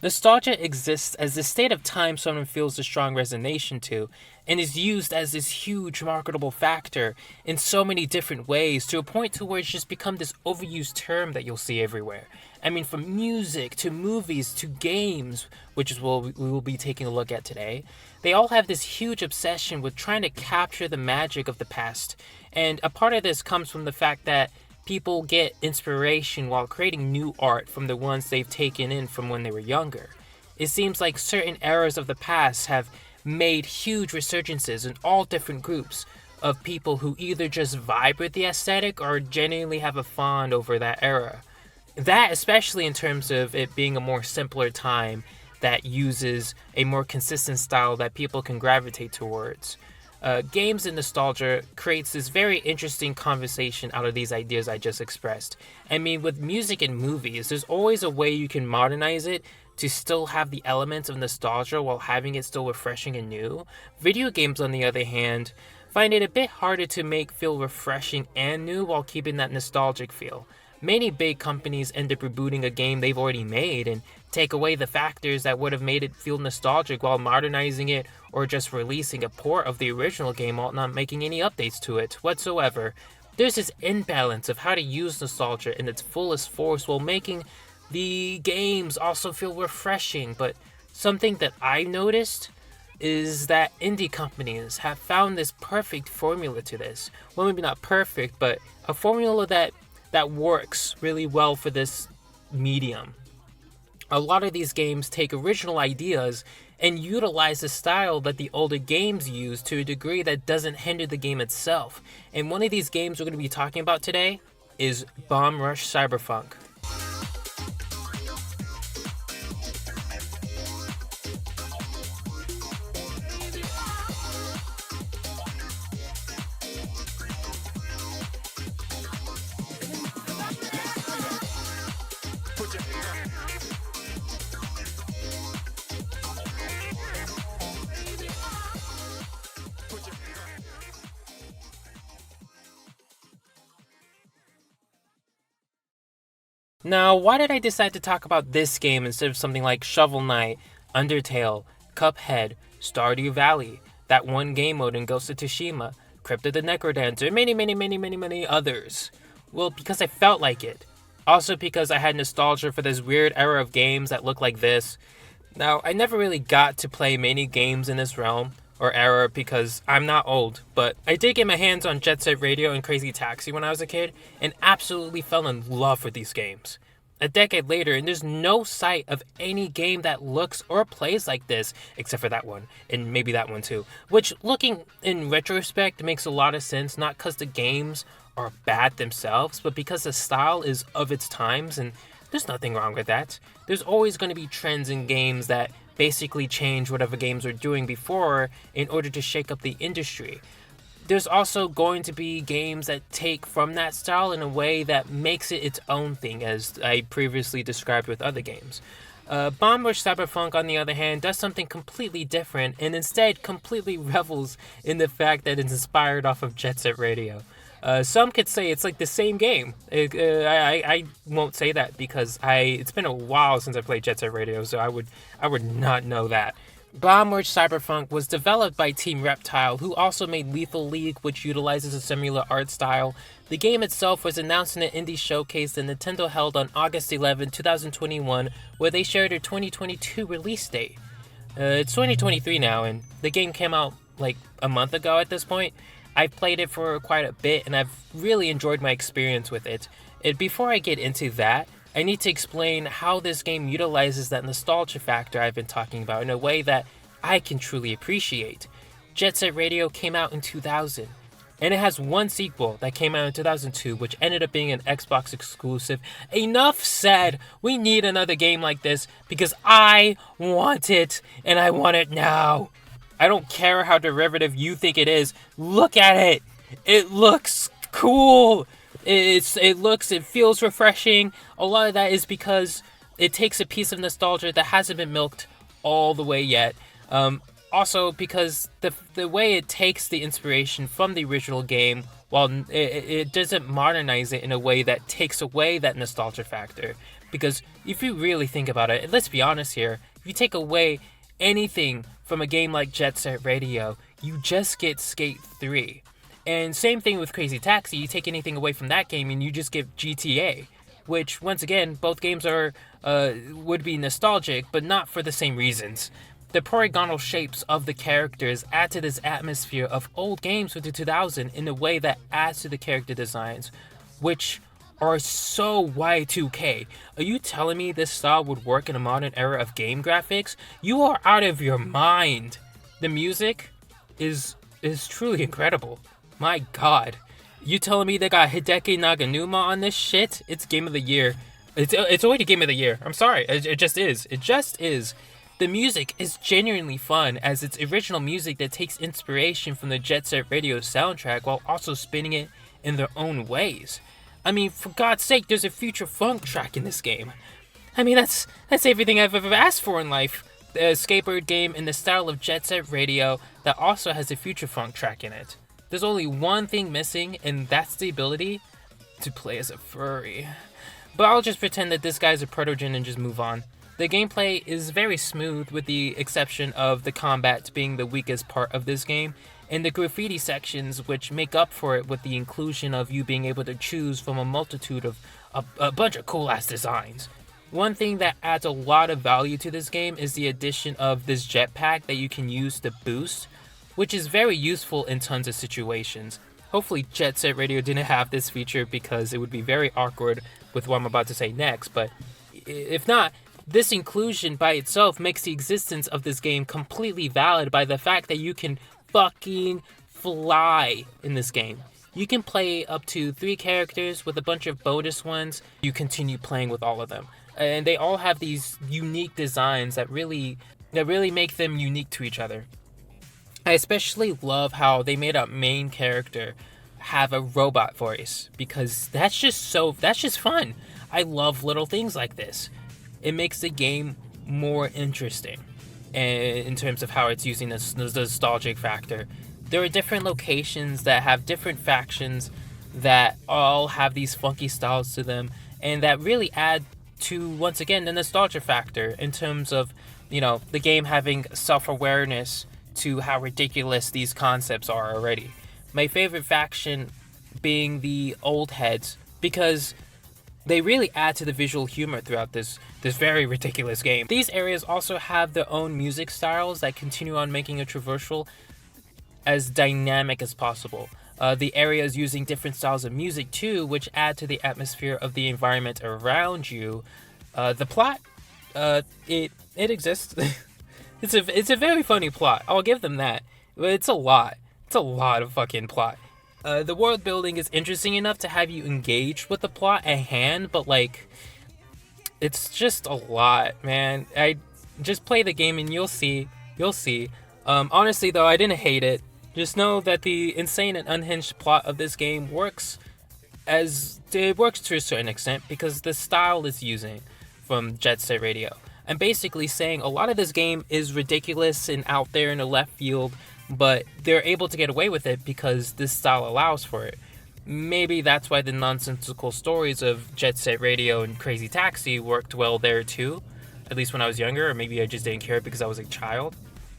Nostalgia exists as the state of time someone feels a strong resonation to, and is used as this huge marketable factor in so many different ways to a point to where it's just become this overused term that you'll see everywhere. I mean, from music to movies to games, which is what we will be taking a look at today, they all have this huge obsession with trying to capture the magic of the past. And a part of this comes from the fact that people get inspiration while creating new art from the ones they've taken in from when they were younger. It seems like certain eras of the past have made huge resurgences in all different groups of people who either just vibe with the aesthetic or genuinely have a fond over that era. That, especially in terms of it being a more simpler time that uses a more consistent style that people can gravitate towards. Games and nostalgia creates this very interesting conversation out of these ideas I just expressed. I mean, with music and movies, there's always a way you can modernize it to still have the elements of nostalgia while having it still refreshing and new. Video games, on the other hand, find it a bit harder to make feel refreshing and new while keeping that nostalgic feel. Many big companies end up rebooting a game they've already made and take away the factors that would have made it feel nostalgic while modernizing it or just releasing a port of the original game while not making any updates to it whatsoever. There's this imbalance of how to use nostalgia in its fullest force while making the games also feel refreshing. But something that I noticed is that indie companies have found this perfect formula to this. Well, maybe not perfect, but a formula that works really well for this medium. A lot of these games take original ideas and utilize the style that the older games use to a degree that doesn't hinder the game itself. And one of these games we're going to be talking about today is Rush Cyberfunk. Now, why did I decide to talk about this game instead of something like Shovel Knight, Undertale, Cuphead, Stardew Valley, that one game mode in Ghost of Tsushima, Crypt the Necrodancer, and many others? Well, because I felt like it. Also because I had nostalgia for this weird era of games that look like this. Now, I never really got to play many games in this realm or era because I'm not old, but I did get my hands on Jet Set Radio and Crazy Taxi when I was a kid and absolutely fell in love with these games. A decade later, and there's no sight of any game that looks or plays like this, except for that one, and maybe that one too. Which, looking in retrospect, makes a lot of sense, not because the games are bad themselves, but because the style is of its times, and there's nothing wrong with that. There's always going to be trends in games that basically change whatever games were doing before in order to shake up the industry. There's also going to be games that take from that style in a way that makes it its own thing, as I previously described with other games. Rush Cyberfunk, on the other hand, does something completely different and instead completely revels in the fact that it's inspired off of Jet Set Radio. Some could say it's like the same game. I won't say that because it's been a while since I played Jet Set Radio, so I would not know that. Rush Cyberfunk was developed by Team Reptile, who also made Lethal League, which utilizes a similar art style. The game itself was announced in an indie showcase that Nintendo held on August 11, 2021, where they shared their 2022 release date. It's 2023 now, and the game came out like a month ago at this point. I've played it for quite a bit, and I've really enjoyed my experience with it. And before I get into that, I need to explain how this game utilizes that nostalgia factor I've been talking about in a way that I can truly appreciate. Jet Set Radio came out in 2000, and it has one sequel that came out in 2002, which ended up being an Xbox exclusive. Enough said! We need another game like this because I want it, and I want it now. I don't care how derivative you think it is. Look at it! It looks cool! It feels refreshing. A lot of that is because it takes a piece of nostalgia that hasn't been milked all the way yet. Also because the way it takes the inspiration from the original game, while it doesn't modernize it in a way that takes away that nostalgia factor. Because if you really think about it, let's be honest here, if you take away anything from a game like Jet Set Radio, you just get Skate 3. And same thing with Crazy Taxi, you take anything away from that game and you just get GTA. Which, once again, both games are would be nostalgic, but not for the same reasons. The polygonal shapes of the characters add to this atmosphere of old games from the 2000s in a way that adds to the character designs, which are so Y2K. Are you telling me this style would work in a modern era of game graphics? You are out of your mind. The music is truly incredible. My god. You telling me they got Hideki Naganuma on this shit? It's game of the year. It's already game of the year. I'm sorry. It just is. It just is. The music is genuinely fun, as it's original music that takes inspiration from the Jet Set Radio soundtrack while also spinning it in their own ways. I mean, for God's sake, there's a future funk track in this game. I mean, that's everything I've ever asked for in life. A skateboard game in the style of Jet Set Radio that also has a future funk track in it. There's only one thing missing, and that's the ability to play as a furry. But I'll just pretend that this guy's a protogen and just move on. The gameplay is very smooth, with the exception of the combat being the weakest part of this game, and the graffiti sections, which make up for it with the inclusion of you being able to choose from a multitude of a bunch of cool ass designs. One thing that adds a lot of value to this game is the addition of this jetpack that you can use to boost, which is very useful in tons of situations. Hopefully Jet Set Radio didn't have this feature, because it would be very awkward with what I'm about to say next, but if not, this inclusion by itself makes the existence of this game completely valid by the fact that you can fucking fly in this game. You can play up to 3 characters with a bunch of bonus ones. You continue playing with all of them. And they all have these unique designs that really make them unique to each other. I especially love how they made our main character have a robot voice, because that's just fun. I love little things like this. It makes the game more interesting in terms of how it's using this nostalgic factor. There are different locations that have different factions that all have these funky styles to them, and that really add to, once again, the nostalgia factor in terms of, the game having self-awareness to how ridiculous these concepts are already. My favorite faction being the old heads, because they really add to the visual humor throughout this very ridiculous game. These areas also have their own music styles that continue on making a traversal as dynamic as possible. The areas using different styles of music too, which add to the atmosphere of the environment around you. The plot, it exists. It's a very funny plot. I'll give them that. But it's a lot. It's a lot of fucking plot. The world building is interesting enough to have you engaged with the plot at hand, but it's just a lot, man. I just play the game and you'll see. Honestly though, I didn't hate it. Just know that the insane and unhinged plot of this game works to a certain extent, because the style it's using from Jet Set Radio. I'm basically saying a lot of this game is ridiculous and out there in the left field, but they're able to get away with it because this style allows for it. Maybe that's why the nonsensical stories of Jet Set Radio and Crazy Taxi worked well there too, at least when I was younger, or maybe I just didn't care because I was a child.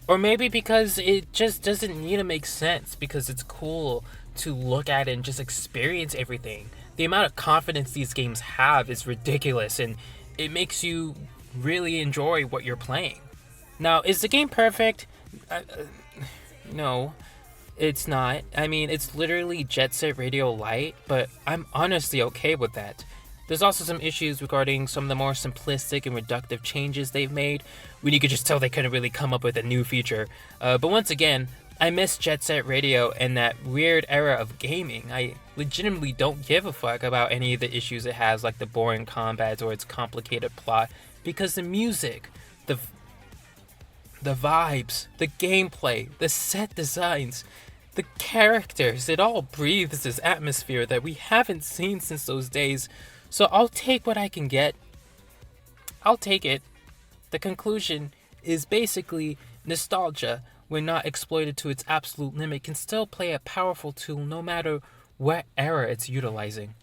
Or maybe because it just doesn't need to make sense, because it's cool to look at it and just experience everything. The amount of confidence these games have is ridiculous, and it makes you really enjoy what you're playing. Now, is the game perfect? No, it's not. I mean, it's literally Jet Set Radio Lite, but I'm honestly okay with that. There's also some issues regarding some of the more simplistic and reductive changes they've made, when you could just tell they couldn't really come up with a new feature. But once again, I miss Jet Set Radio and that weird era of gaming. I legitimately don't give a fuck about any of the issues it has, like the boring combat or its complicated plot, because the music, the vibes, the gameplay, the set designs, the characters, it all breathes this atmosphere that we haven't seen since those days. So I'll take what I can get. I'll take it. The conclusion is basically nostalgia, when not exploited to its absolute limit, can still play a powerful tool no matter what era it's utilizing.